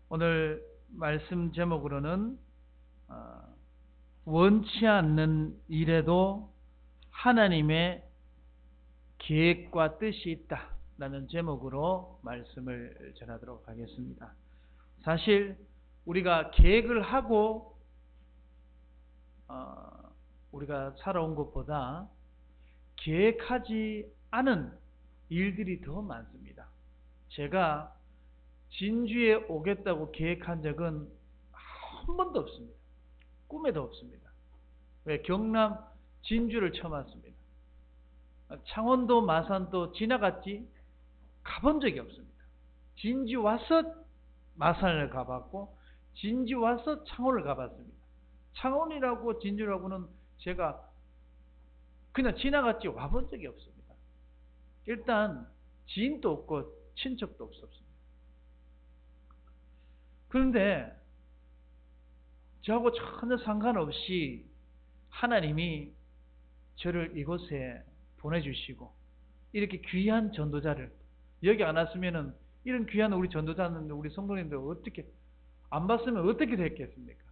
오늘 말씀 제목으로는 원치 않는 일에도 하나님의 계획과 뜻이 있다라는 제목으로 말씀을 전하도록 하겠습니다. 사실 우리가 계획을 하고 우리가 살아온 것보다 계획하지 않은 일들이 더 많습니다. 제가 진주에 오겠다고 계획한 적은 한 번도 없습니다. 꿈에도 없습니다. 왜? 경남 진주를 처음 왔습니다. 창원도 마산도 지나갔지 가본 적이 없습니다. 진주 와서 마산을 가봤고 진주 와서 창원을 가봤습니다. 창원이라고 진주라고는 제가 그냥 지나갔지 와본 적이 없습니다. 일단 지인도 없고 친척도 없었습니다. 그런데 저하고 전혀 상관없이 하나님이 저를 이곳에 보내주시고 이렇게 귀한 전도자를 여기 안 왔으면은 이런 귀한 우리 전도자는 우리 성도님들 어떻게 안 봤으면 어떻게 됐겠습니까?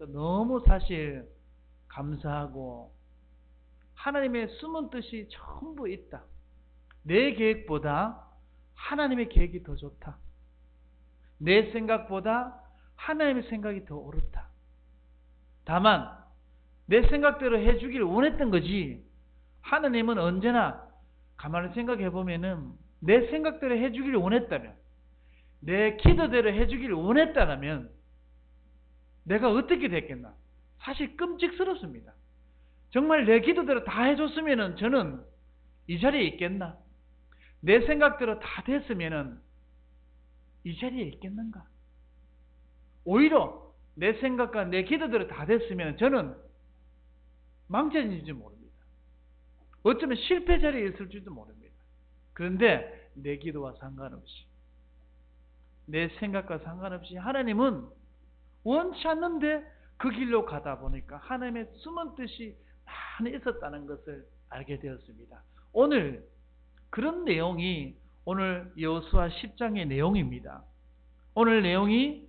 너무 사실 감사하고 하나님의 숨은 뜻이 전부 있다. 내 계획보다 하나님의 계획이 더 좋다. 내 생각보다 하나님의 생각이 더 옳다. 다만 내 생각대로 해주길 원했던 거지 하나님은 언제나 가만히 생각해 보면은 내 생각대로 해주길 원했다면 내 기도대로 해주길 원했다면 내가 어떻게 됐겠나? 사실 끔찍스럽습니다. 정말 내 기도대로 다 해줬으면은 저는 이 자리에 있겠나? 내 생각대로 다 됐으면은 이 자리에 있겠는가? 오히려 내 생각과 내 기도대로 다 됐으면 저는 망쳐진지 모릅니다. 어쩌면 실패 자리에 있을지도 모릅니다. 그런데 내 기도와 상관없이 내 생각과 상관없이 하나님은 원치 않는데 그 길로 가다 보니까 하나님의 숨은 뜻이 많이 있었다는 것을 알게 되었습니다. 오늘 그런 내용이 오늘 여호수아 10장의 내용입니다. 오늘 내용이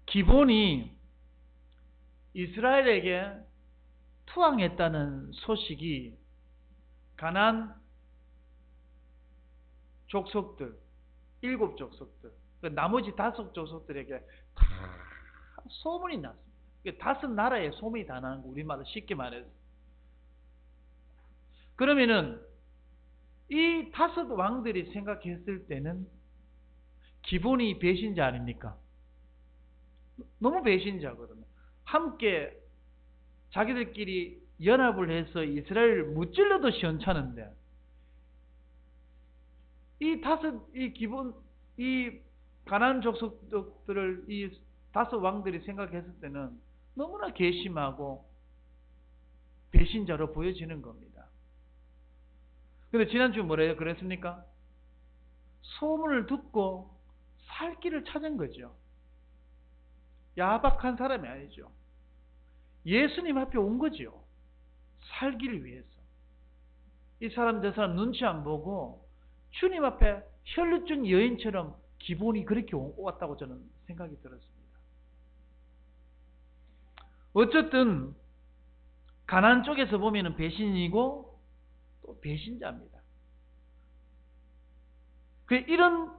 기본이 이스라엘에게 투항했다는 소식이 가나안 족속들 7 족속들 나머지 5 족속들에게 다 소문이 났습니다. 5 나라에 소문이 다 나는 거 우리말로 쉽게 말해서 그러면은 이 5 왕들이 생각했을 때는 기본이 배신자 아닙니까? 너무 배신자거든요. 함께 자기들끼리 연합을 해서 이스라엘을 무찔러도 시원찮은데 이 가나안 족속들을 이 5 왕들이 생각했을 때는 너무나 괘씸하고 배신자로 보여지는 겁니다. 근데 지난주 뭐래요? 그랬습니까? 소문을 듣고 살 길을 찾은 거죠. 야박한 사람이 아니죠. 예수님 앞에 온 거죠. 살기를 위해서. 이 사람 저 사람 눈치 안 보고 주님 앞에 혈루증 여인처럼 기본이 그렇게 왔다고 저는 생각이 들었습니다. 어쨌든 가나안 쪽에서 보면은 배신이고 또 배신자입니다. 이런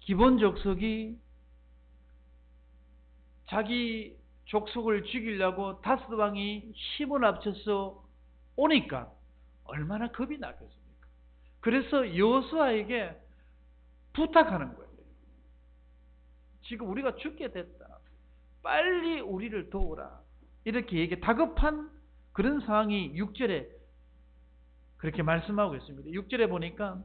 기본 족속이 자기 족속을 죽이려고 5 왕이 힘을 합쳐서 오니까 얼마나 겁이 나겠습니까? 그래서 여호수아에게 부탁하는 거예요. 지금 우리가 죽게 됐다. 빨리 우리를 도우라. 이렇게 얘기 다급한 그런 상황이 6절에 그렇게 말씀하고 있습니다. 6절에 보니까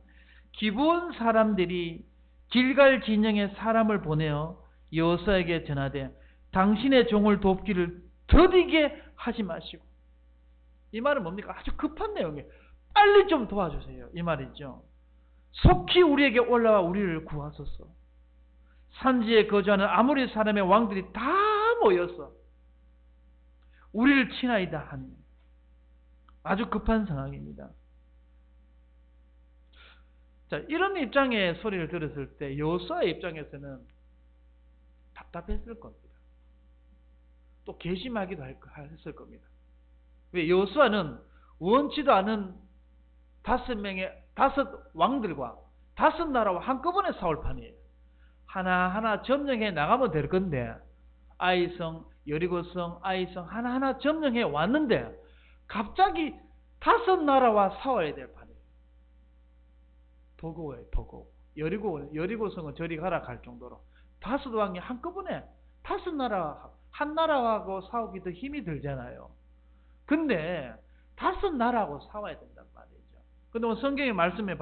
기브온 사람들이 길갈 진영에 사람을 보내어 여호수아에게 전하되 당신의 종을 돕기를 더디게 하지 마시고. 이 말은 뭡니까? 아주 급한 내용이에요. 빨리 좀 도와주세요. 이 말이죠. 속히 우리에게 올라와 우리를 구하소서. 산지에 거주하는 아모리 사람의 왕들이 다 모여서 우리를 치나이다 하니 아주 급한 상황입니다. 자, 이런 입장의 소리를 들었을 때 여호수아의 입장에서는 답답했을 겁니다. 또 괘씸하기도 했을 겁니다. 왜? 여호수아는 원치도 않은 5 왕들과 5 나라와 한꺼번에 싸울 판이에요. 하나하나 점령해 나가면 될 건데, 아이성, 여리고성, 아이성 하나하나 점령해 왔는데 갑자기 5 나라와 싸워야 될 판이에요. 버거워요, 버거워. 여리고성은 저리 가라 갈 정도로 5 왕이 한꺼번에 5 나라, 한 나라하고 싸우기도 힘이 들잖아요. 근데 5 나라하고 싸워야 된단 말이죠. 근데 오늘 성경의 말씀에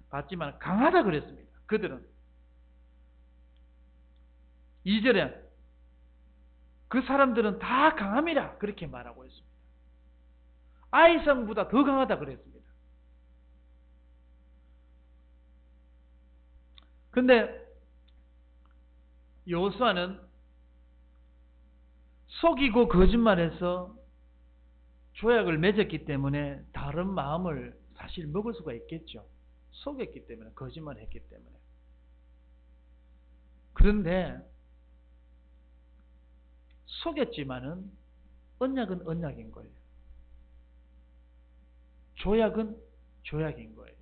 봤지만 강하다 그랬습니다. 그들은 2절에 그 사람들은 다 강함이라 그렇게 말하고 있습니다. 아이성보다 더 강하다 그랬습니다. 근데 여호수아는 속이고 거짓말해서 조약을 맺었기 때문에 다른 마음을 사실 먹을 수가 있겠죠. 속였기 때문에, 거짓말을 했기 때문에. 그런데 속였지만은 언약은 언약인 거예요. 조약은 조약인 거예요.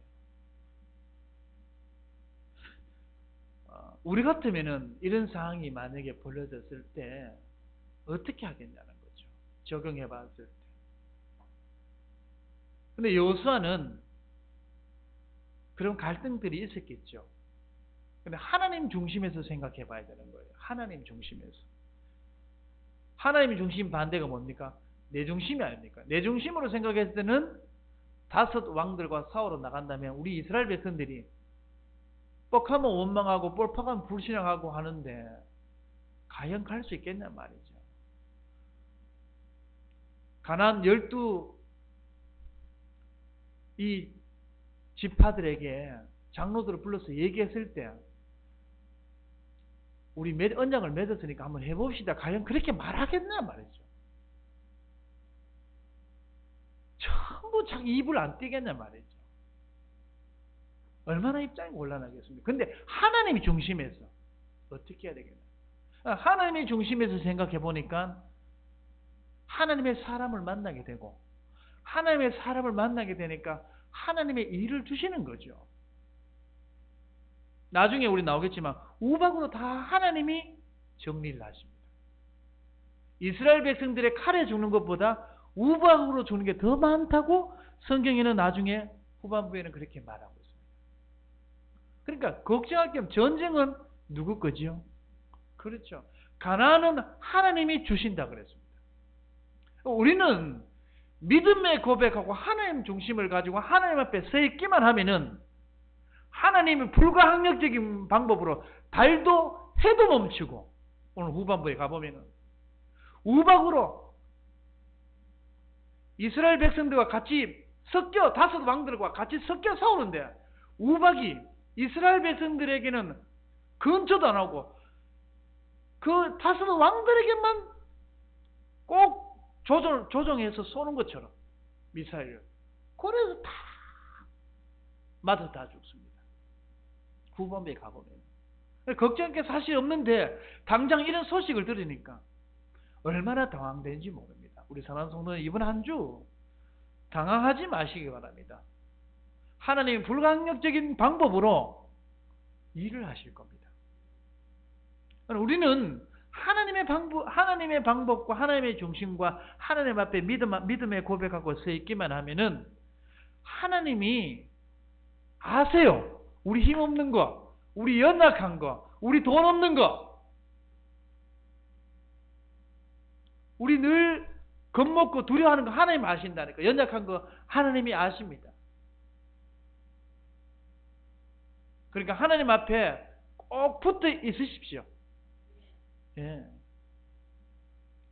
우리 같으면은 이런 상황이 만약에 벌어졌을 때 어떻게 하겠냐는 거죠. 적용해 봤을 때. 근데 여호수아는 그런 갈등들이 있었겠죠. 근데 하나님 중심에서 생각해 봐야 되는 거예요. 하나님 중심에서. 하나님 중심 반대가 뭡니까? 내 중심이 아닙니까? 내 중심으로 생각했을 때는 5 왕들과 싸우러 나간다면 우리 이스라엘 백성들이 뻑하면 원망하고 뻘팍하면 불신앙하고 하는데 과연 갈 수 있겠냐 말이죠. 가나안 12 이 지파들에게 장로들을 불러서 얘기했을 때 우리 언약을 맺었으니까 한번 해봅시다. 과연 그렇게 말하겠냐 말이죠. 전부 자기 입을 안 띄겠냐 말이죠. 얼마나 입장이 곤란하겠습니까? 근데 하나님이 중심에서 어떻게 해야 되겠냐. 하나님의 중심에서 생각해 보니까 하나님의 사람을 만나게 되고 하나님의 사람을 만나게 되니까 하나님의 일을 주시는 거죠. 나중에 우리 나오겠지만 우박으로 다 하나님이 정리를 하십니다. 이스라엘 백성들의 칼에 죽는 것보다 우박으로 주는 게 더 많다고 성경에는 나중에 후반부에는 그렇게 말하고 있습니다. 그러니까 걱정할 게 없는 전쟁은 누구 거지요? 그렇죠. 가나안은 하나님이 주신다 그랬습니다. 우리는 믿음의 고백하고 하나님 중심을 가지고 하나님 앞에 서 있기만 하면은 하나님이 불가항력적인 방법으로 달도 해도 멈추고 오늘 후반부에 가보면은 우박으로 이스라엘 백성들과 같이 섞여 5 왕들과 같이 섞여 싸우는데 우박이 이스라엘 백성들에게는 근처도 안 하고 그 5 왕들에게만 꼭 조정해서 쏘는 것처럼 미사일을 그래서 다 맞아 다 죽습니다. 후반부에 가보면 걱정할 게 사실 없는데 당장 이런 소식을 들으니까 얼마나 당황된지 모릅니다. 우리 사랑하는 성도는 이번 한 주 당황하지 마시기 바랍니다. 하나님이 불가항력적인 방법으로 일을 하실 겁니다. 우리는 하나님의 방법과 하나님의 중심과 하나님 앞에 믿음의 고백하고 서 있기만 하면은 하나님이 아세요. 우리 힘 없는 거, 우리 연약한 거, 우리 돈 없는 거, 우리 늘 겁먹고 두려워하는 거 하나님 아신다니까. 연약한 거 하나님이 아십니다. 그러니까 하나님 앞에 꼭 붙어 있으십시오. 예.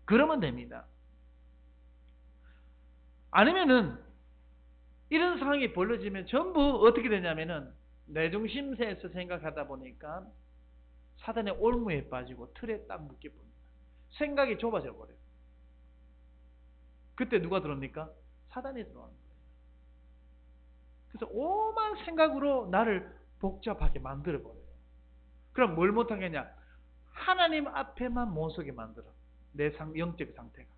그러면 됩니다. 아니면은 이런 상황이 벌어지면 전부 어떻게 되냐면은 내 중심세에서 생각하다 보니까 사단의 올무에 빠지고 틀에 딱 묶여 봅니다. 생각이 좁아져 버려요. 그때 누가 들어옵니까? 사단이 들어오는 거예요. 그래서 오만 생각으로 나를 복잡하게 만들어 버려요. 그럼 뭘 못하겠냐? 하나님 앞에만 못 서게 만들어. 내 영적 상태가.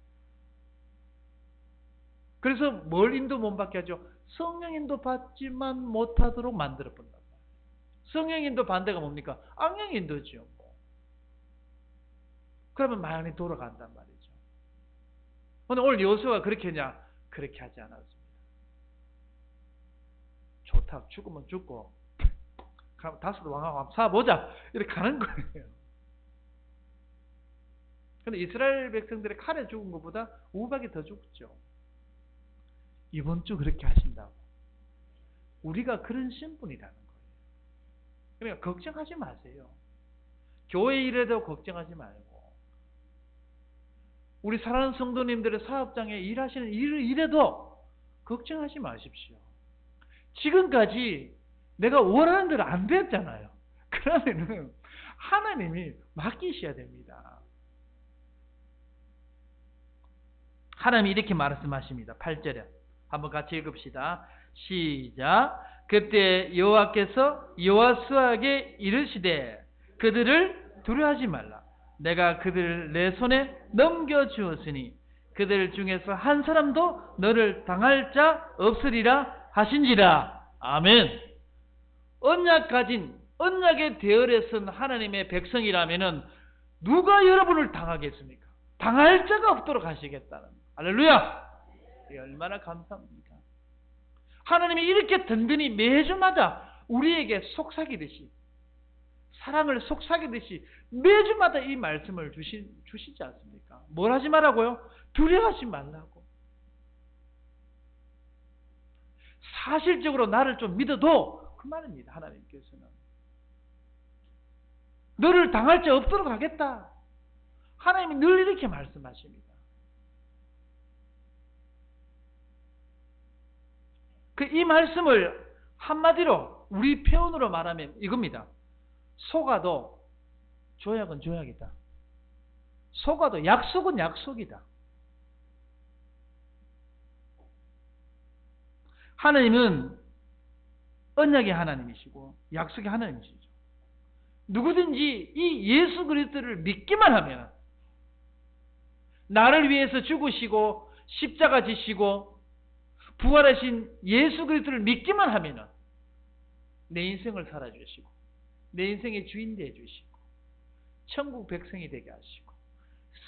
그래서 뭘 인도 못 받게 하죠? 성령 인도 받지만 못하도록 만들어 본단 말이에요. 성령 인도 반대가 뭡니까? 악령 인도죠. 그러면 마음이 돌아간단 말이죠. 근데 오늘 여호수아가 그렇게 했냐? 그렇게 하지 않았습니다. 좋다. 죽으면 죽고 다섯 왕하고 한번 싸보자. 이렇게 가는 거예요. 근데 이스라엘 백성들의 칼에 죽은 것보다 우박이 더 죽죠. 이번 주 그렇게 하신다고. 우리가 그런 신분이라는 거예요. 그러니까 걱정하지 마세요. 교회 일에도 걱정하지 말고, 우리 사랑하는 성도님들의 사업장에 일하시는 일에도 걱정하지 마십시오. 지금까지 내가 원하는 대로 안 됐잖아요. 그러면은 하나님이 맡기셔야 됩니다. 하나님이 이렇게 말씀하십니다. 8절에 한번 같이 읽읍시다. 시작. 그때 여호와께서 여호수아에게 이르시되 그들을 두려워하지 말라. 내가 그들을 내 손에 넘겨주었으니 그들 중에서 한 사람도 너를 당할 자 없으리라 하신지라. 아멘. 언약 가진, 언약의 대열에 선 하나님의 백성이라면은 누가 여러분을 당하겠습니까? 당할 자가 없도록 하시겠다는. 할렐루야. 얼마나 감사합니까? 하나님이 이렇게 든든히 매주마다 우리에게 속삭이듯이, 사랑을 속삭이듯이 매주마다 이 말씀을 주시지 않습니까? 뭘 하지 말라고요? 두려워하지 말라고. 사실적으로 나를 좀 믿어도 그 말입니다. 하나님께서는 너를 당할 자 없도록 하겠다. 하나님이 늘 이렇게 말씀하십니다. 이 말씀을 한마디로 우리 표현으로 말하면 이겁니다. 속아도 조약은 조약이다. 속아도 약속은 약속이다. 하나님은 언약의 하나님이시고 약속의 하나님이시죠. 누구든지 이 예수 그리스도를 믿기만 하면, 나를 위해서 죽으시고 십자가 지시고 부활하신 예수 그리스도를 믿기만 하면 내 인생을 살아주시고 내 인생의 주인 되어주시고 천국 백성이 되게 하시고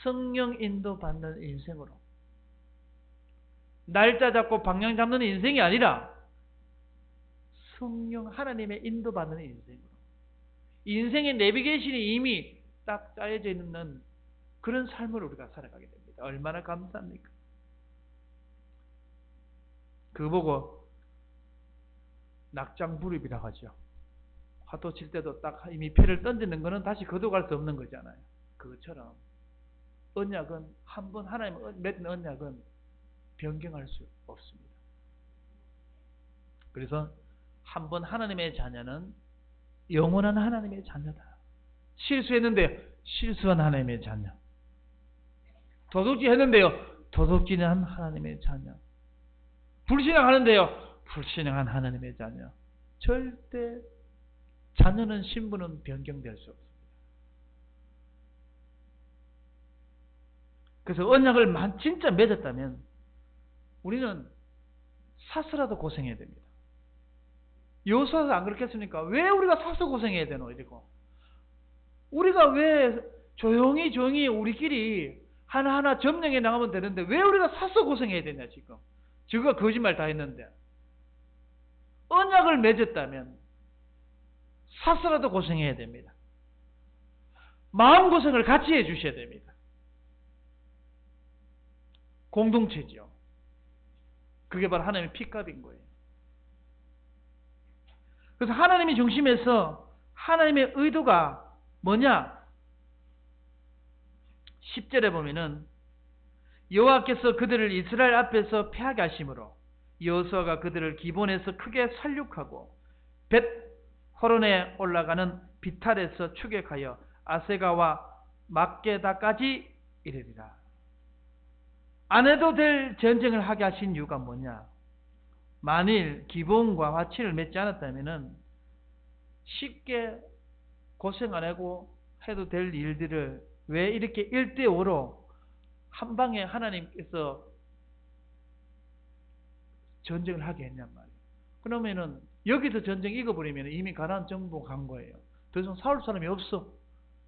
성령 인도 받는 인생으로, 날짜 잡고 방향 잡는 인생이 아니라 성령 하나님의 인도 받는 인생으로, 인생의 내비게이션이 이미 딱 짜여져 있는 그런 삶을 우리가 살아가게 됩니다. 얼마나 감사합니까? 그거 보고 낙장불입이라고 하죠. 화도 칠 때도 딱 이미 패를 던지는 거는 다시 거둬갈 수 없는 거잖아요. 그것처럼 언약은, 한 번 하나님 맺은 언약은 변경할 수 없습니다. 그래서 한 번 하나님의 자녀는 영원한 하나님의 자녀다. 실수했는데요, 실수한 하나님의 자녀. 도둑질 했는데요, 도둑질한 하나님의 자녀. 불신앙하는데요, 불신앙한 하나님의 자녀. 절대 자녀는, 신분은 변경될 수 없습니다. 그래서 언약을 진짜 맺었다면 우리는 사서라도 고생해야 됩니다. 여호수아가 안 그렇겠습니까? 왜 우리가 사서 고생해야 되노? 이러고. 우리가 왜 조용히 우리끼리 하나하나 점령해 나가면 되는데 왜 우리가 사서 고생해야 되냐 지금. 저가 거짓말 다 했는데. 언약을 맺었다면 사서라도 고생해야 됩니다. 마음고생을 같이 해 주셔야 됩니다. 공동체죠. 그게 바로 하나님의 피값인 거예요. 그래서 하나님이 중심에서 하나님의 의도가 뭐냐? 10절에 보면은 여호와께서 그들을 이스라엘 앞에서 패하게 하심으로 여호수아가 그들을 기본에서 크게 살육하고 벳 호론에 올라가는 비탈에서 추격하여 아세가와 막게다까지 이르리라. 안 해도 될 전쟁을 하게 하신 이유가 뭐냐? 만일 기본과 화친을 맺지 않았다면 쉽게 고생 안 하고 해도 될 일들을 왜 이렇게 1대5로 한 방에 하나님께서 전쟁을 하게 했냔 말이에요. 그러면은 여기서 전쟁 이겨버리면 이미 가나안 정복 간 거예요. 더 이상 싸울 사람이 없어.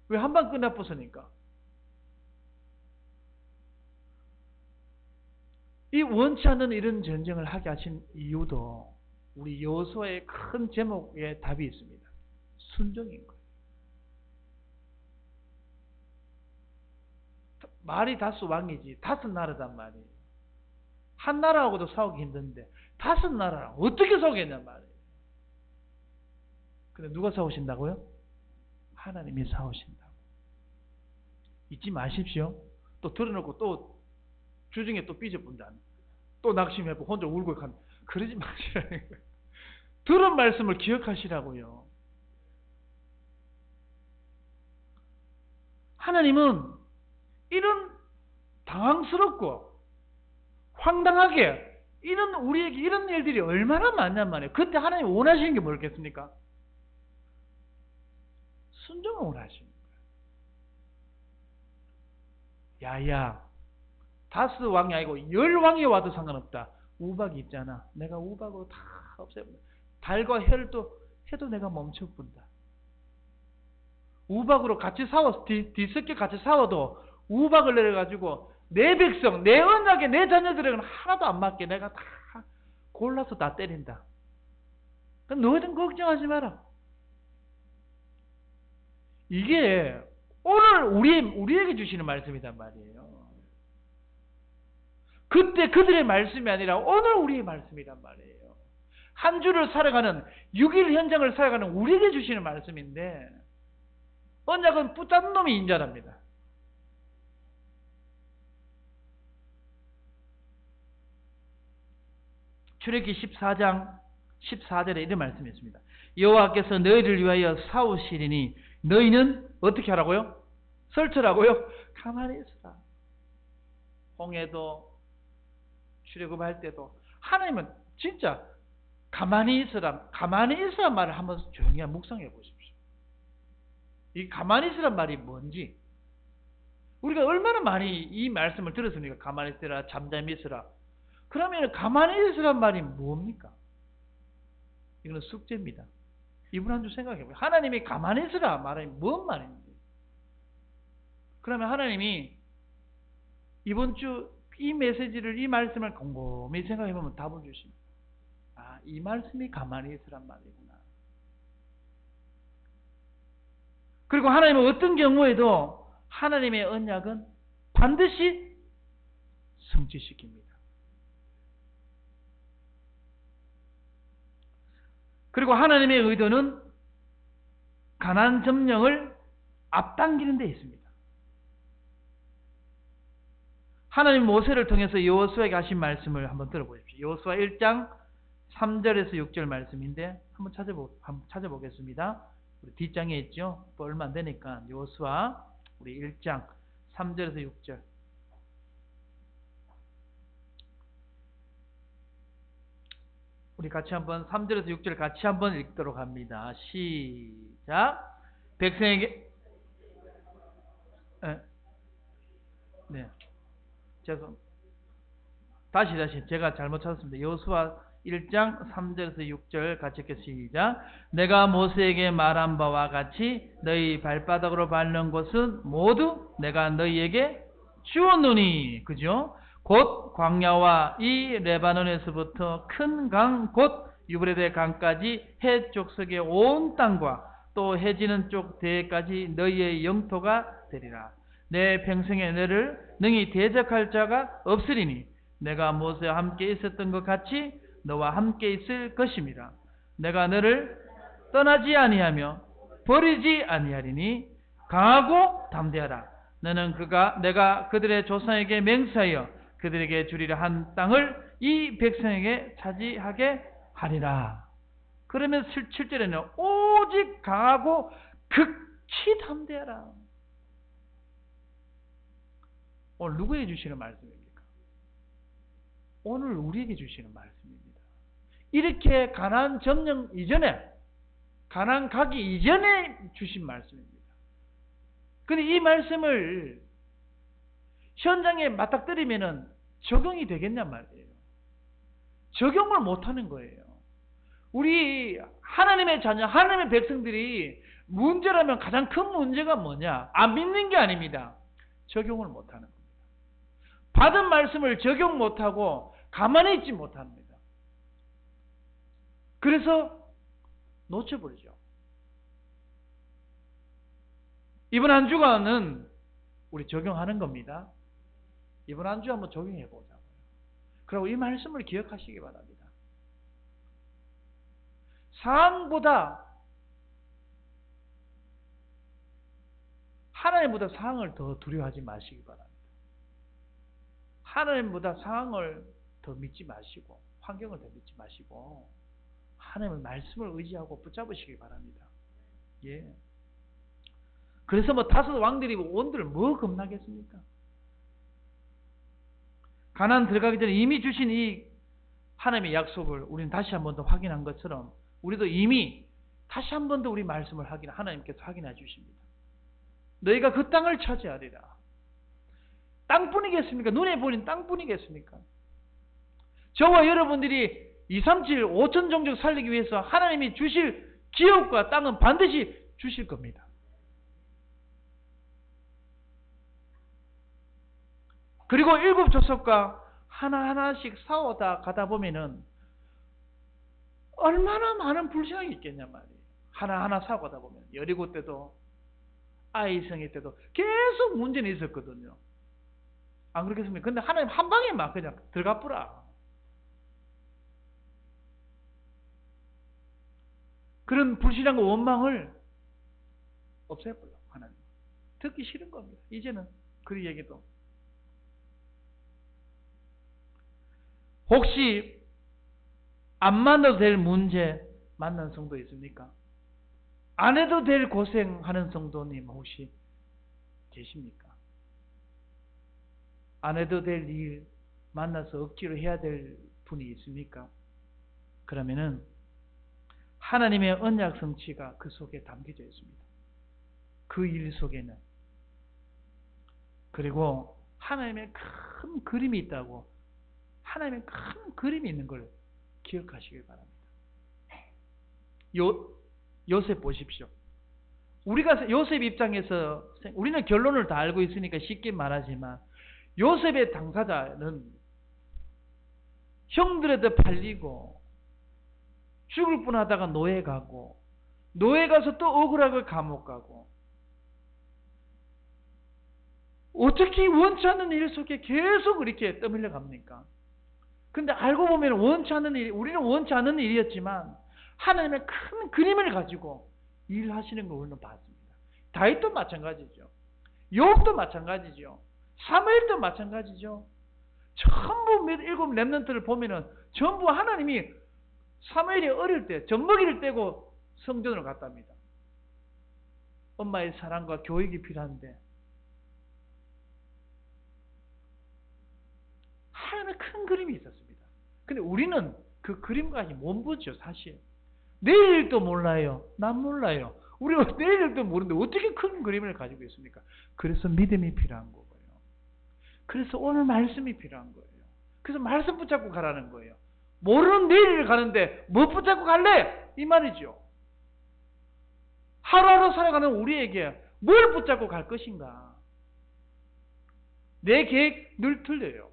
왜 한 방 끝나버서니까. 이 원치 않는 이런 전쟁을 하게 하신 이유도 우리 여호수아의 큰 제목에 답이 있습니다. 순종인 거예요. 말이 다스 왕이지 5나라단 말이에요. 한 나라하고도 싸우기 힘든데 5나라랑 어떻게 싸우겠냔 말이에요. 근데 누가 싸우신다고요? 하나님이 싸우신다고. 잊지 마십시오. 또 들어놓고 또 주중에 또 삐져본다. 또 낙심해보고 혼자 울고 간. 그러지 마시라는 거예요. 들은 말씀을 기억하시라고요. 하나님은 이런 당황스럽고 황당하게 이런 우리에게 이런 일들이 얼마나 많냔 말이에요. 그때 하나님 원하시는 게 뭐겠습니까? 순종을 원하시는 거예요. 야야, 다스 왕이 아니고 10왕이 와도 상관없다. 우박이 있잖아. 내가 우박으로 다 없애본다. 달과 혈도 해도 내가 멈춰본다. 우박으로 같이 싸워 뒤섞여 같이 싸워도 우박을 내려가지고 내 백성, 내 언약에 내 자녀들에게는 하나도 안 맞게 내가 다 골라서 다 때린다. 그럼 너희들 걱정하지 마라. 이게 오늘 우리에게 주시는 말씀이란 말이에요. 그때 그들의 말씀이 아니라 오늘 우리의 말씀이란 말이에요. 한 주를 살아가는 6일 현장을 살아가는 우리에게 주시는 말씀인데 언약은 붙잡은 놈이 인자랍니다. 출애굽기 14장 14절에 이런 말씀이 있습니다. 여호와께서 너희를 위하여 싸우시리니 너희는 어떻게 하라고요? 설치라고요? 가만히 있어라. 홍해도 출애굽할 때도 하나님은 진짜 가만히 있으라 말을 한번 조용히 묵상해 보십시오. 이 가만히 있으란 말이 뭔지 우리가 얼마나 많이 이 말씀을 들었습니까? 가만히 있으라, 잠잠히 있으라. 그러면 가만히 있으란 말이 뭡니까? 이거는 숙제입니다. 이번 한 주 생각해 보세요. 하나님이 가만히 있으라 말이 뭔 말인지. 그러면 하나님이 이번 주 이 메시지를 이 말씀을 곰곰이 생각해 보면 답을 주십니다. 아, 이 말씀이 가만히 있으란 말이구나. 그리고 하나님은 어떤 경우에도 하나님의 언약은 반드시 성취시킵니다. 그리고 하나님의 의도는 가나안 점령을 앞당기는 데 있습니다. 하나님 모세를 통해서 여호수아에게 하신 말씀을 한번 들어보십시오. 여호수아 1장 3절에서 6절 말씀인데 한번 찾아보겠습니다. 우리 뒷장에 있죠. 또 얼마 안 되니까 여호수아 우리 1장 3절에서 6절. 우리 같이 한번 3절에서 6절 같이 한번 읽도록 합니다. 시작. 백성에게 네. 죄송. 다시 제가 잘못 찾았습니다. 여호수아 1장 3절에서 6절 같이 읽겠습니다. 시작. 내가 모세에게 말한 바와 같이 너희 발바닥으로 밟는 곳은 모두 내가 너희에게 주었노니. 그죠? 곧 광야와 이 레바논에서부터 큰 강 곧 유브라데 강까지 해 쪽석의 온 땅과 또 해지는 쪽 대까지 너희의 영토가 되리라. 내 평생에 너를 능히 대적할 자가 없으리니 내가 모세와 함께 있었던 것 같이 너와 함께 있을 것임이라. 내가 너를 떠나지 아니하며 버리지 아니하리니 강하고 담대하라. 너는 내가 그들의 조상에게 맹세하여 그들에게 주리라 한 땅을 이 백성에게 차지하게 하리라. 그러면 7절에는 오직 강하고 극히 담대하라. 오늘 누구에게 주시는 말씀입니까? 오늘 우리에게 주시는 말씀입니다. 이렇게 가나안 점령 이전에, 가나안 가기 이전에 주신 말씀입니다. 근데 이 말씀을 현장에 맞닥뜨리면은 적용이 되겠냔 말이에요. 적용을 못하는 거예요. 우리 하나님의 자녀, 하나님의 백성들이 문제라면 가장 큰 문제가 뭐냐? 안 믿는 게 아닙니다. 적용을 못하는 겁니다. 받은 말씀을 적용 못하고 가만히 있지 못합니다. 그래서 놓쳐버리죠. 이번 한 주간은 우리 적용하는 겁니다. 이번 한 주 한번 적용해 보자고요. 그리고 이 말씀을 기억하시기 바랍니다. 상황보다 하나님보다 상황을 더 두려워하지 마시기 바랍니다. 하나님보다 상황을 더 믿지 마시고 환경을 더 믿지 마시고 하나님의 말씀을 의지하고 붙잡으시기 바랍니다. 예. 그래서 뭐 다섯 왕들이 온들 뭐 겁나겠습니까? 가나안 들어가기 전에 이미 주신 이 하나님의 약속을 우리는 다시 한 번 더 확인한 것처럼 우리도 이미 다시 한 번 더 우리 말씀을 하나님께서 확인해 주십니다. 너희가 그 땅을 차지하리라. 땅뿐이겠습니까? 눈에 보이는 땅뿐이겠습니까? 저와 여러분들이 2, 3, 7, 5천 종족 살리기 위해서 하나님이 주실 기업과 땅은 반드시 주실 겁니다. 그리고 7 족속과 하나하나씩 싸우다 가다 보면은 얼마나 많은 불신앙이 있겠냐 말이에요. 하나하나 싸우다 보면 여리고 때도 아이성의 때도 계속 문제는 있었거든요. 안 그렇겠습니까? 근데 하나님 한 방에 막 그냥 들어가 뿌라. 그런 불신앙과 원망을 없애버려 하나님. 듣기 싫은 겁니다. 이제는 그 얘기도. 혹시 안 만나도 될 문제 만난 성도 있습니까? 안 해도 될 고생하는 성도님 혹시 계십니까? 안 해도 될 일 만나서 억지로 해야 될 분이 있습니까? 그러면은 하나님의 언약 성취가 그 속에 담겨져 있습니다. 그 일 속에는. 그리고 하나님의 큰 그림이 있다고, 하나님의 큰 그림이 있는 걸 기억하시길 바랍니다. 요셉 보십시오. 우리가 요셉 입장에서 우리는 결론을 다 알고 있으니까 쉽게 말하지만 요셉의 당사자는 형들에도 팔리고 죽을 뻔하다가 노예 가고 노예 가서 또 억울하게 감옥 가고 어떻게 원치 않는 일 속에 계속 이렇게 떠밀려 갑니까? 근데 알고 보면 원치 않는 일, 우리는 원치 않는 일이었지만 하나님의 큰 그림을 가지고 일하시는 걸 우리는 봤습니다. 다윗도 마찬가지죠. 욥도 마찬가지죠. 사무엘도 마찬가지죠. 전부 7 렘넌트를 보면은 전부 하나님이 사무엘이 어릴 때 젖먹이를 떼고 성전으로 갔답니다. 엄마의 사랑과 교육이 필요한데 하나님의 큰 그림이 있었습니다. 근데 우리는 그 그림까지 못 보죠, 사실. 내일 일도 몰라요. 난 몰라요. 우리가 내일 일도 모르는데 어떻게 큰 그림을 가지고 있습니까? 그래서 믿음이 필요한 거고요. 그래서 오늘 말씀이 필요한 거예요. 그래서 말씀 붙잡고 가라는 거예요. 모르는 내일을 가는데 뭐 붙잡고 갈래? 이 말이죠. 하루하루 살아가는 우리에게 뭘 붙잡고 갈 것인가? 내 계획 늘 틀려요.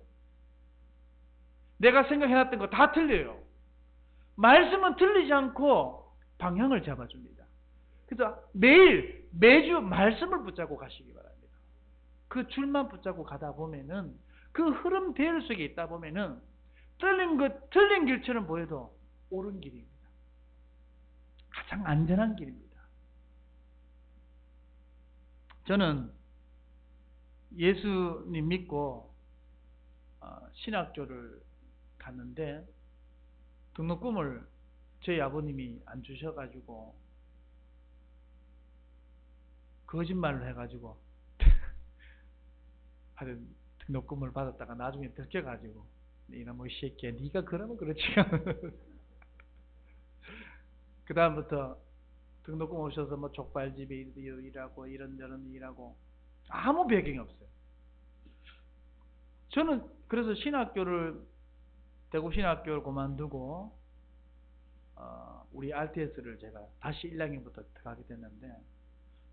내가 생각해놨던 거 다 틀려요. 말씀은 틀리지 않고 방향을 잡아줍니다. 그래서 매주 말씀을 붙잡고 가시기 바랍니다. 그 줄만 붙잡고 가다 보면은 그 흐름 대열 속에 있다 보면은 틀린 길처럼 보여도 옳은 길입니다. 가장 안전한 길입니다. 저는 예수님 믿고 신학교를 갔는데 등록금을 저희 아버님이 안 주셔가지고 거짓말을 해가지고 하여튼 등록금을 받았다가 나중에 들켜가지고 이놈의 새끼야 네가 그러면 그렇지. 그 다음부터 등록금 오셔서 뭐 족발집에 일하고 이런저런 일하고 아무 배경이 없어요. 저는 그래서 대구 신학교를 그만두고 우리 RTS를 제가 다시 1학년부터 들어가게 됐는데,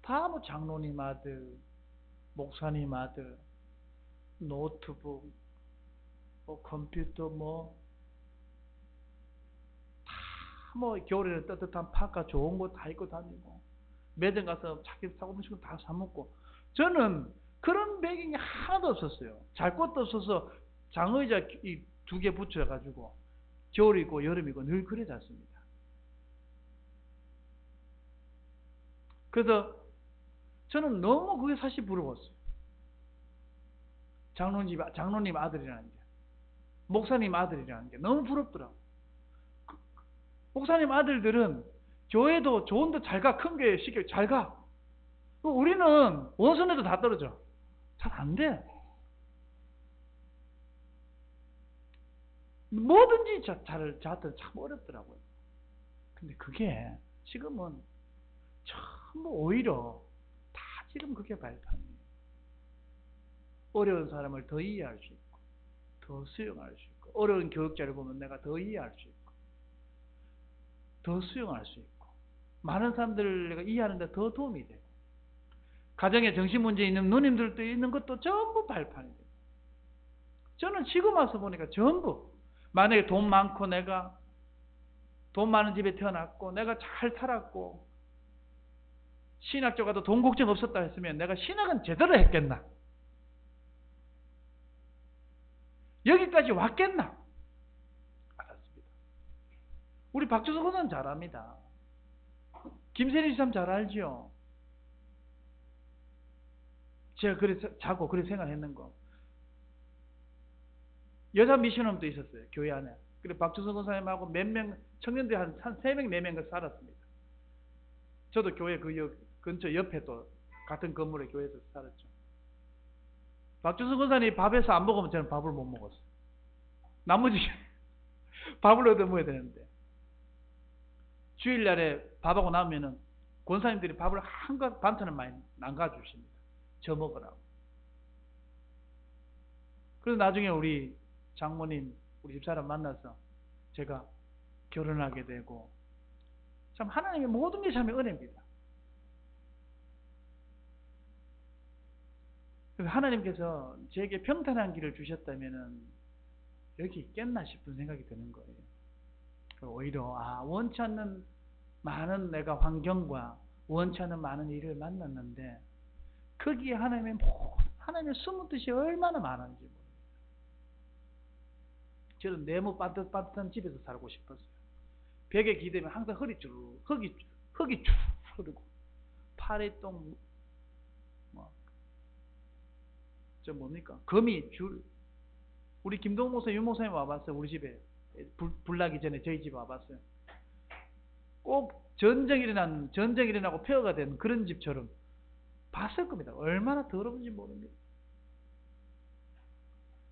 다 뭐 장로님 아들, 목사님 아들, 노트북, 뭐 컴퓨터, 겨울에는 따뜻한 파카 좋은 거 다 입고 다니고, 매점 가서 자기 사고 싶은 거 다 사먹고, 저는 그런 배경이 하나도 없었어요. 잘 것도 없어서 장의자 이 2개 붙여가지고 겨울이고 여름이고 늘 그래 잤습니다. 그래서 저는 너무 그게 사실 부러웠어요. 장로님 아들이라는 게, 목사님 아들이라는 게 너무 부럽더라고요. 목사님 아들들은 교회도 좋은 데 잘 가, 큰 교회 시켜 잘 가. 우리는 원서에도 다 떨어져. 잘 안 돼. 뭐든지 저한테는 참 어렵더라고요. 근데 그게 지금은 전부 오히려 다 지금 그게 발판이에요. 어려운 사람을 더 이해할 수 있고, 더 수용할 수 있고, 어려운 교육자를 보면 내가 더 이해할 수 있고, 더 수용할 수 있고, 많은 사람들을 내가 이해하는데 더 도움이 되고, 가정에 정신문제 있는 누님들도 있는 것도 전부 발판이 돼요. 저는 지금 와서 보니까 전부, 만약에 돈 많고 내가 돈 많은 집에 태어났고 내가 잘 살았고 신학교 가도 돈 걱정 없었다 했으면 내가 신학은 제대로 했겠나? 여기까지 왔겠나? 알았습니다. 우리 박주석 권사는 잘 압니다. 김세리 참 잘 알죠? 제가 자고 그래 생각했는 거. 여자 미션홈도 있었어요. 교회 안에. 그리고 박주석 권사님하고 몇 명, 청년들이 한 3명, 4명 살았습니다. 저도 교회 그 근처 옆에 또 같은 건물의 교회에서 살았죠. 박주석 권사님이 밥에서 안 먹으면 저는 밥을 못 먹었어요. 나머지 밥을 얻어 먹어야 되는데. 주일날에 밥하고 나면은 권사님들이 밥을 한가 반찬을 많이 남겨주십니다. 저 먹으라고. 그래서 나중에 우리 장모님, 우리 집사람 만나서 제가 결혼하게 되고, 참 하나님의 모든 게 참 은혜입니다. 그래서 하나님께서 제게 평탄한 길을 주셨다면은 여기 있겠나 싶은 생각이 드는 거예요. 오히려 원치 않는 많은 내가 환경과 원치 않는 많은 일을 만났는데 거기에 하나님의 숨은 뜻이 얼마나 많은지 모릅니다. 저는 네모 반듯반듯한 집에서 살고 싶었어요. 벽에 기대면 항상 흙이 쭉 흐르고 팔에 똥 뭡니까? 거미 줄. 우리 김동 목사, 윤 목사님 와봤어요. 우리 집에 불 나기 전에 저희 집에 와봤어요. 꼭 전쟁 일어나고 폐허가 된 그런 집처럼 봤을 겁니다. 얼마나 더러운지 모릅니다.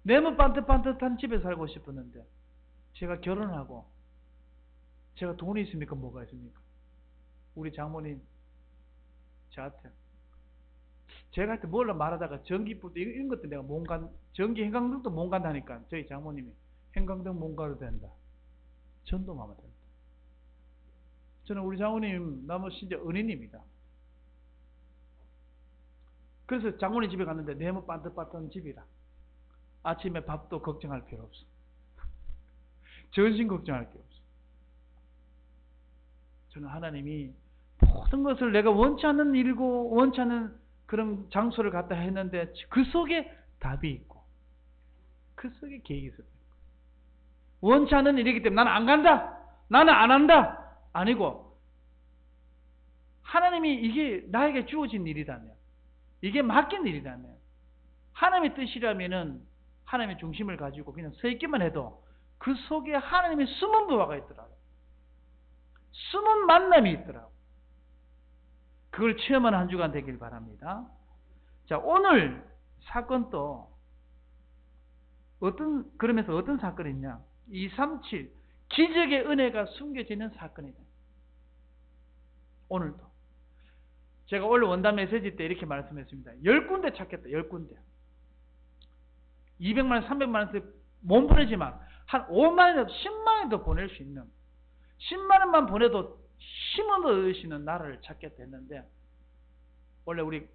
네모 반듯반듯한 집에 살고 싶었는데 제가 결혼하고 제가 돈이 있습니까? 뭐가 있습니까? 우리 장모님 저한테 제가 하여튼 뭘로 말하다가 전기불도 이런 것도 내가 전기 행강등도 못 간다니까 저희 장모님이 행강등 못 가도 된다. 전도하면 된다. 저는 우리 장모님 너무 진짜 은인입니다. 그래서 장모님 집에 갔는데 네모 반듯반듯한 집이라 아침에 밥도 걱정할 필요 없어. 전신 걱정할 필요 없어. 저는 하나님이 모든 것을 내가 원치 않는 일이고 원치 않는 그런 장소를 갖다 했는데 그 속에 답이 있고 그 속에 계획이 있었고, 원치 않는 일이기 때문에 나는 안 간다, 나는 안 한다 아니고, 하나님이 이게 나에게 주어진 일이라면, 이게 맡긴 일이라면, 하나님의 뜻이라면은 하나님의 중심을 가지고 그냥 서 있기만 해도 그 속에 하나님의 숨은 부하가 있더라고요. 숨은 만남이 있더라고요. 그걸 체험하는 한 주간 되길 바랍니다. 자, 오늘 사건도 그러면서 어떤 사건이 있냐? 237 기적의 은혜가 숨겨지는 사건이다. 오늘도. 제가 원래 원단 메시지 때 이렇게 말씀했습니다. 10군데 찾겠다. 10군데. 200만 원, 300만 원대 못 보내지만 한 5만 원에도 10만 원도 보낼 수 있는, 10만 원만 보내도 힘을 얻으시는 나라를 찾겠다 했는데, 원래 우리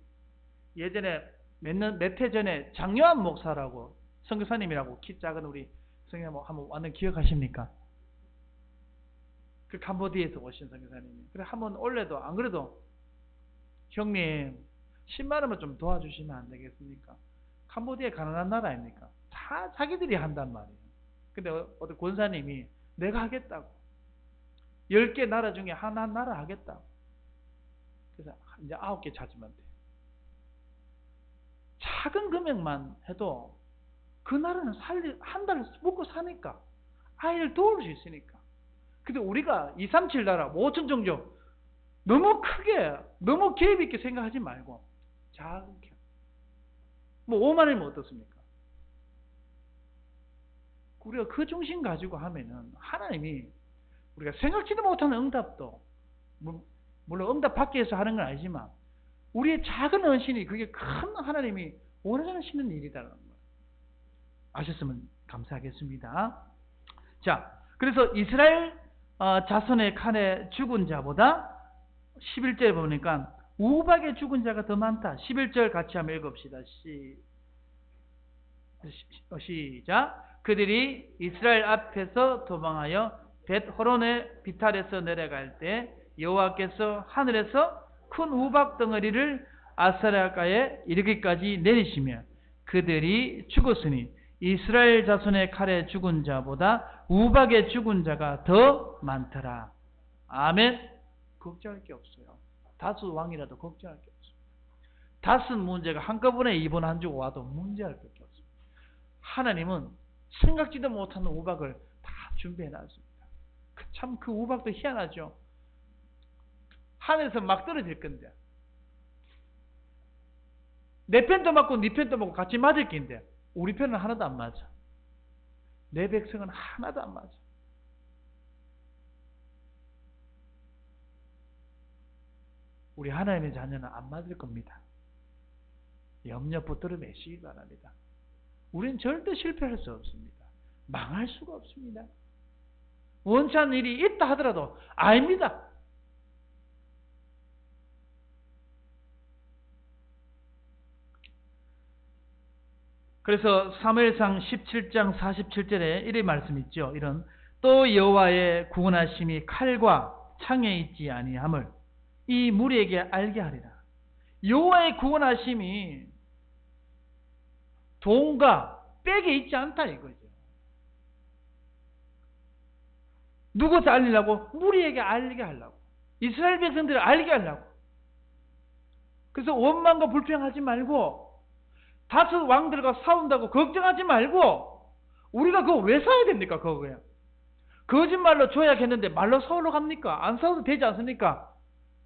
예전에 몇 해 전에 장요한 목사라고 선교사님이라고 키 작은 우리 선교사님 한번 왔는 기억하십니까? 그 캄보디아에서 오신 선교사님이. 그래 한번 올래도 안 그래도 형님 10만 원만 좀 도와주시면 안 되겠습니까? 캄보디아 가난한 나라 아닙니까? 다 자기들이 한단 말이에요. 근데 어떤 권사님이 내가 하겠다고 10개 나라 중에 하나 나라 하겠다고. 그래서 이제 9개 찾으면 돼. 작은 금액만 해도 그 나라는 한 달 먹고 사니까, 아이를 도울 수 있으니까. 근데 우리가 237 나라 5천 정도 너무 크게 너무 개입 있게 생각하지 말고 작게 뭐 5만 원이면 어떻습니까? 우리가 그 중심 가지고 하면은 하나님이 우리가 생각지도 못하는 응답도, 물론 응답 받기 위해서 하는 건 아니지만 우리의 작은 헌신이 그게 큰 하나님이 원하시는 일이다라는 거예요. 아셨으면 감사하겠습니다. 자, 그래서 이스라엘 자손의 칼에 죽은 자보다 11절에 보니까 우박에 죽은 자가 더 많다. 11절 같이 한번 읽읍시다. 시작. 그들이 이스라엘 앞에서 도망하여 벳호론의 비탈에서 내려갈 때 여호와께서 하늘에서 큰 우박 덩어리를 아사랴가에 이르기까지 내리시며 그들이 죽었으니 이스라엘 자손의 칼에 죽은 자보다 우박에 죽은 자가 더 많더라. 아멘. 걱정할 게 없어요. 다스 왕이라도 걱정할 게 없어요. 다스 문제가 한꺼번에 이번 한 주 와도 문제할 게 없습니다. 하나님은 생각지도 못하는 우박을 다 준비해 놨습니다. 참 그 우박도 희한하죠. 하늘에서 막 떨어질 건데 내 편도 맞고 네 편도 맞고 같이 맞을 긴데 우리 편은 하나도 안 맞아. 내 백성은 하나도 안 맞아. 우리 하나님의 자녀는 안 맞을 겁니다. 염려 붙들어 매시기 바랍니다. 우리는 절대 실패할 수 없습니다. 망할 수가 없습니다. 원치 않는 일이 있다 하더라도 아닙니다. 그래서 사무엘상 17장 47절에 이런 말씀 있죠. 이런 또 여호와의 구원하심이 칼과 창에 있지 아니함을 이 무리에게 알게 하리라. 여호와의 구원하심이 돈과 백에 있지 않다 이거죠. 누구한테 알리려고? 무리에게 알게 하려고. 이스라엘 백성들을 알게 하려고. 그래서 원망과 불평하지 말고 다섯 왕들과 싸운다고 걱정하지 말고 우리가 그거 왜 싸워야 됩니까? 그거야. 거짓말로 줘야겠는데 말로 싸우러 갑니까? 안 싸워도 되지 않습니까?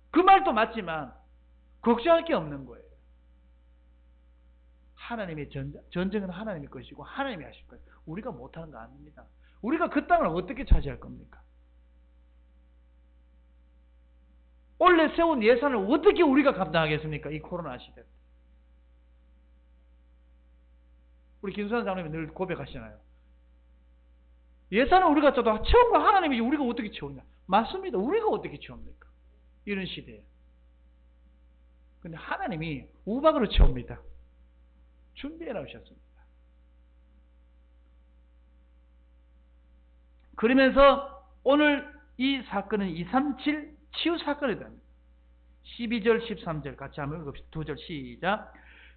그 말도 맞지만 걱정할 게 없는 거예요. 하나님의 전쟁은 하나님의 것이고 하나님이 하실 거예요. 우리가 못하는 거 아닙니다. 우리가 그 땅을 어떻게 차지할 겁니까? 원래 세운 예산을 어떻게 우리가 감당하겠습니까? 이 코로나 시대. 우리 김수환 장로님이 늘 고백하시잖아요. 예산을 우리가 짜도 채운 거 하나님이 우리가 어떻게 채우냐? 맞습니다. 우리가 어떻게 채웁니까? 이런 시대에. 근데 하나님이 우박으로 채웁니다. 준비해 놓으셨습니다. 그러면서 오늘 이 사건은 237 치유 사건이 됩니다. 12절 13절 같이 한번 읽읍시다. 2절 시작.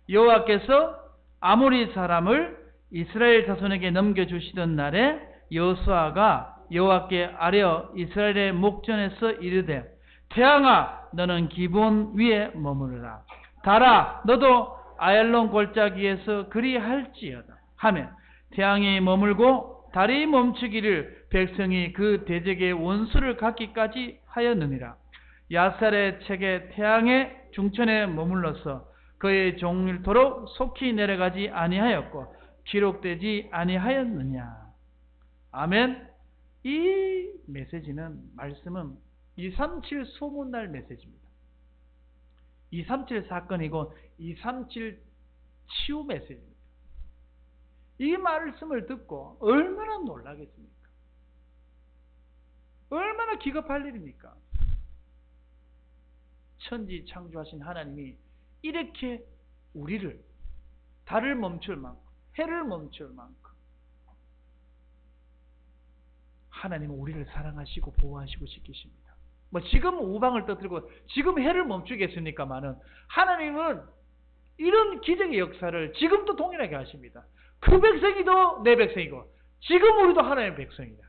여호와께서 아모리 사람을 이스라엘 자손에게 넘겨주시던 날에 여호수아가 여호와께 아뢰어 이스라엘의 목전에서 이르되 태양아 너는 기본 위에 머무르라. 달아 너도 아얄론 골짜기에서 그리할지어다 하며 태양이 머물고 달이 멈추기를 백성이 그 대적의 원수를 갖기까지 하였느니라. 야살의 책에 태양의 중천에 머물러서 그의 종일토록 속히 내려가지 아니하였고 기록되지 아니하였느냐. 아멘. 이 메시지는 말씀은 237 소문날 메시지입니다. 237 사건이고 237 치유 메시지입니다. 이 말씀을 듣고 얼마나 놀라겠습니까? 얼마나 기겁할 일입니까? 천지 창조하신 하나님이 이렇게 우리를 달을 멈출 만큼, 해를 멈출 만큼 하나님은 우리를 사랑하시고 보호하시고 지키십니다. 뭐 지금 우방을 떠들고 지금 해를 멈추겠습니까마는 하나님은 이런 기적의 역사를 지금도 동일하게 하십니다. 그 백성이도 내 백성이고 지금 우리도 하나님의 백성이다.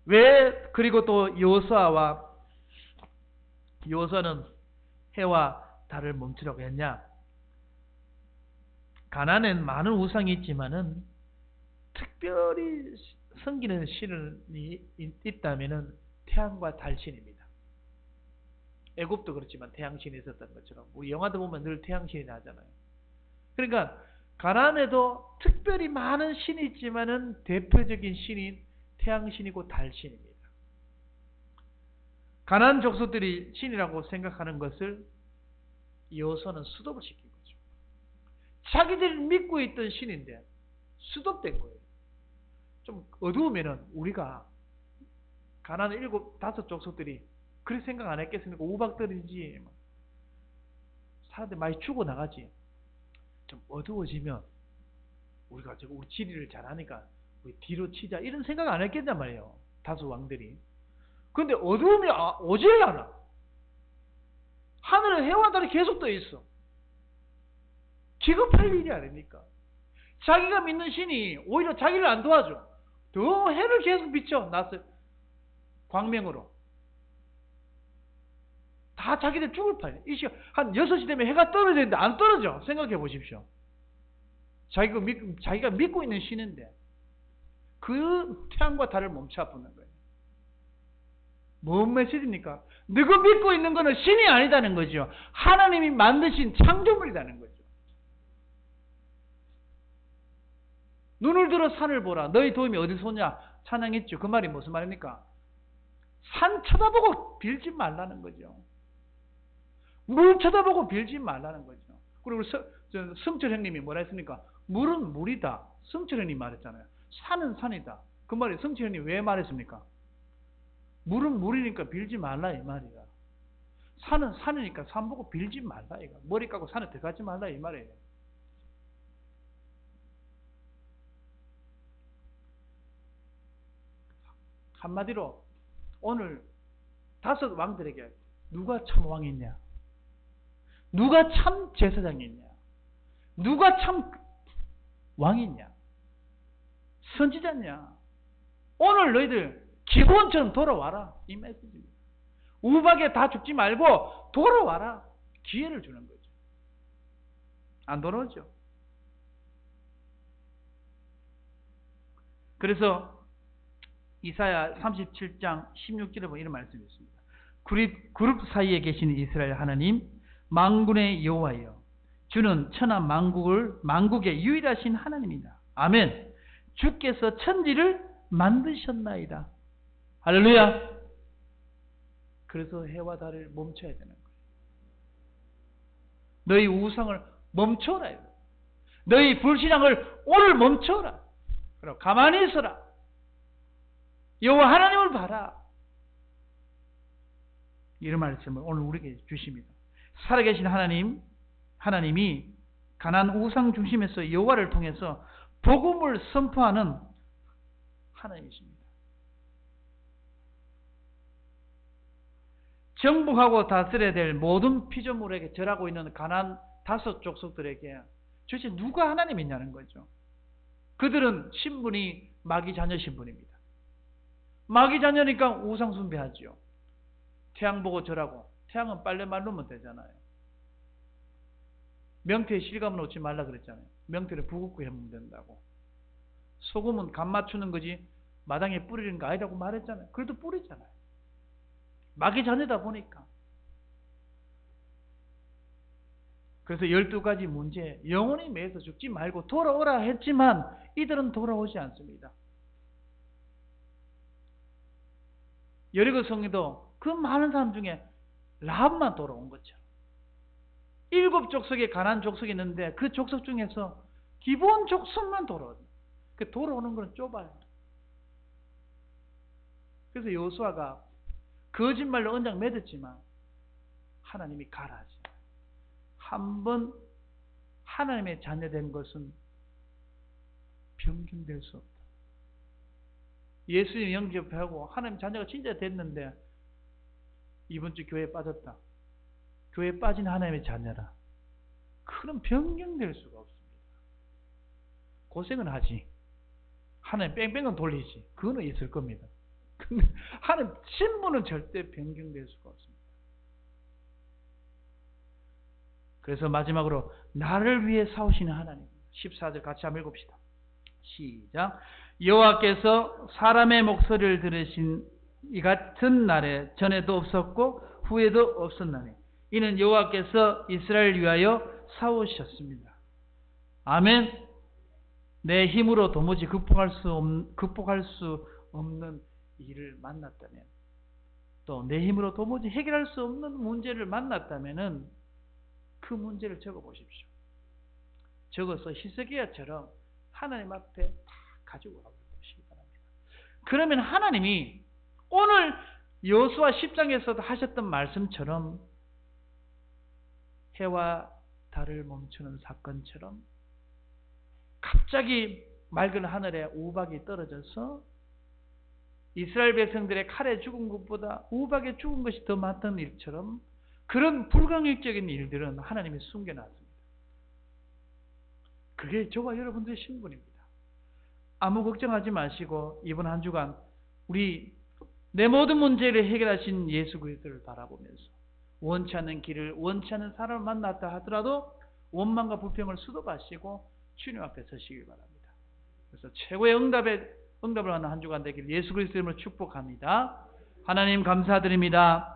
왜 그리고 또 여호수아는 해와 달을 멈추라고 했냐? 가나안엔 많은 우상이 있지만은 특별히 섬기는 신이 있다면은 태양과 달신입니다. 애굽도 그렇지만 태양신이 있었던 것처럼 우리 영화도 보면 늘 태양신이 나잖아요. 그러니까 가나안에도 특별히 많은 신이 있지만은 대표적인 신이 태양신이고 달신입니다. 가나안 족속들이 신이라고 생각하는 것을 여호수아는 수도를 시킨 거죠. 자기들이 믿고 있던 신인데 수도된 거예요. 좀 어두우면은 우리가 가나안 5 족속들이 그렇게 생각 안 했겠습니까? 우박들이지. 사람들 많이 죽어나가지. 좀 어두워지면 우리가 우리 지리를 잘하니까 우리 뒤로 치자 이런 생각 안 했겠단 말이에요. 다수 왕들이. 그런데 어두움이 오질 않아. 하늘에 해와 달이 계속 떠 있어. 기겁할 일이 아닙니까? 자기가 믿는 신이 오히려 자기를 안 도와줘. 더 해를 계속 비춰 놨어요. 광명으로. 다 자기들 죽을 판이에요. 이 시간 한 6시 되면 해가 떨어지는데 안 떨어져. 생각해 보십시오. 자기가 믿고 있는 신인데 그 태양과 달을 멈춰 보는 거예요. 뭔 메시지입니까? 너가 믿고 있는 것은 신이 아니다는 거죠. 하나님이 만드신 창조물이라는 거죠. 눈을 들어 산을 보라. 너희 도움이 어디서 오냐? 찬양했죠. 그 말이 무슨 말입니까? 산 쳐다보고 빌지 말라는 거죠. 물 쳐다보고 빌지 말라는 거죠. 그리고 성철 형님이 뭐라 했습니까? 물은 물이다. 성철 형님이 말했잖아요. 산은 산이다. 그 말이 성철 형님이 왜 말했습니까? 물은 물이니까 빌지 말라 이 말이야. 산은 산이니까 산 보고 빌지 말라 이거. 머리 까고 산에 들어가지 말라 이 말이에요. 한마디로 오늘 5 왕들에게 누가 참 왕이냐? 누가 참 제사장이냐? 누가 참 왕이냐? 선지자냐? 오늘 너희들 기본처럼 돌아와라. 이 메시지입니다. 우박에 다 죽지 말고 돌아와라. 기회를 주는 거죠. 안 돌아오죠. 그래서 이사야 37장 16절에 보면 이런 말씀이 있습니다. 그룹 사이에 계신 이스라엘 하나님 만군의 여호와여 주는 천하 만국의 유일하신 하나님이다. 아멘. 주께서 천지를 만드셨나이다. 할렐루야. 그래서 해와 달을 멈춰야 되는 거예요. 너희 우상을 멈춰라. 너희 불신앙을 오늘 멈춰라. 그럼 가만히 있어라. 여호와 하나님을 봐라. 이런 말씀을 오늘 우리에게 주십니다. 살아계신 하나님이 가나안 우상 중심에서 여호와를 통해서 복음을 선포하는 하나님이십니다. 정복하고 다스려야 될 모든 피조물에게 절하고 있는 가나안 5 족속들에게 도대체 누가 하나님이냐는 거죠. 그들은 신분이 마귀 자녀 신분입니다. 마귀 자녀니까 우상 숭배하지요. 태양 보고 절하고. 태양은 빨래 말르면 되잖아요. 명태에 실감 놓지 말라 그랬잖아요. 명태를 부굽고 해면 된다고. 소금은 간 맞추는 거지 마당에 뿌리는 거 아니라고 말했잖아요. 그래도 뿌리잖아요. 마귀 자녀다 보니까. 그래서 12가지 문제, 영원히 매여서 죽지 말고 돌아오라 했지만 이들은 돌아오지 않습니다. 여리고 성에도 그 많은 사람 중에 라합만 돌아온 거죠. 7 족속에 가나안 족속이 있는데 그 족속 중에서 기본 족속만 돌아오는. 그 돌아오는 건 좁아요. 그래서 여호수아가 거짓말로 언약 맺었지만 하나님이 가라 하지. 한번 하나님의 자녀된 것은 변경될 수 없다. 예수님 영접하고 하나님 자녀가 진짜 됐는데 이번 주 교회에 빠졌다. 교회에 빠진 하나님의 자녀라. 그럼 변경될 수가 없습니다. 고생은 하지. 하나님 뺑뺑은 돌리지. 그거는 있을 겁니다. 근데 하나님 신분은 절대 변경될 수가 없습니다. 그래서 마지막으로 나를 위해 싸우시는 하나님. 14절 같이 한번 읽읍시다. 시작. 여호와께서 사람의 목소리를 들으신 이 같은 날에 전에도 없었고 후에도 없었나니 이는 여호와께서 이스라엘을 위하여 싸우셨습니다. 아멘. 내 힘으로 도무지 극복할 수 없는 일을 만났다면, 또 내 힘으로 도무지 해결할 수 없는 문제를 만났다면은 그 문제를 적어 보십시오. 적어서 히스기야처럼 하나님 앞에 다 가지고 가보시기 바랍니다. 그러면 하나님이 오늘 여호수아 10장에서도 하셨던 말씀처럼 해와 달을 멈추는 사건처럼 갑자기 맑은 하늘에 우박이 떨어져서 이스라엘 백성들의 칼에 죽은 것보다 우박에 죽은 것이 더 많던 일처럼 그런 불가항력적인 일들은 하나님이 숨겨놨습니다. 그게 저와 여러분들의 신분입니다. 아무 걱정하지 마시고 이번 한 주간 우리 내 모든 문제를 해결하신 예수 그리스도를 바라보면서 원치 않는 길을 원치 않는 사람을 만났다 하더라도 원망과 불평을 수도하시고 주님 앞에 서시길 바랍니다. 그래서 최고의 응답을 하는 한 주간 되길 예수 그리스도의 이름으로 축복합니다. 하나님 감사드립니다.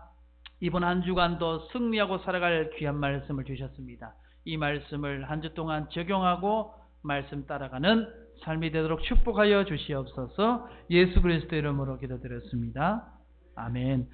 이번 한 주간도 승리하고 살아갈 귀한 말씀을 주셨습니다. 이 말씀을 한 주 동안 적용하고 말씀 따라가는 삶이 되도록 축복하여 주시옵소서. 예수 그리스도의 이름으로 기도드렸습니다. 아멘.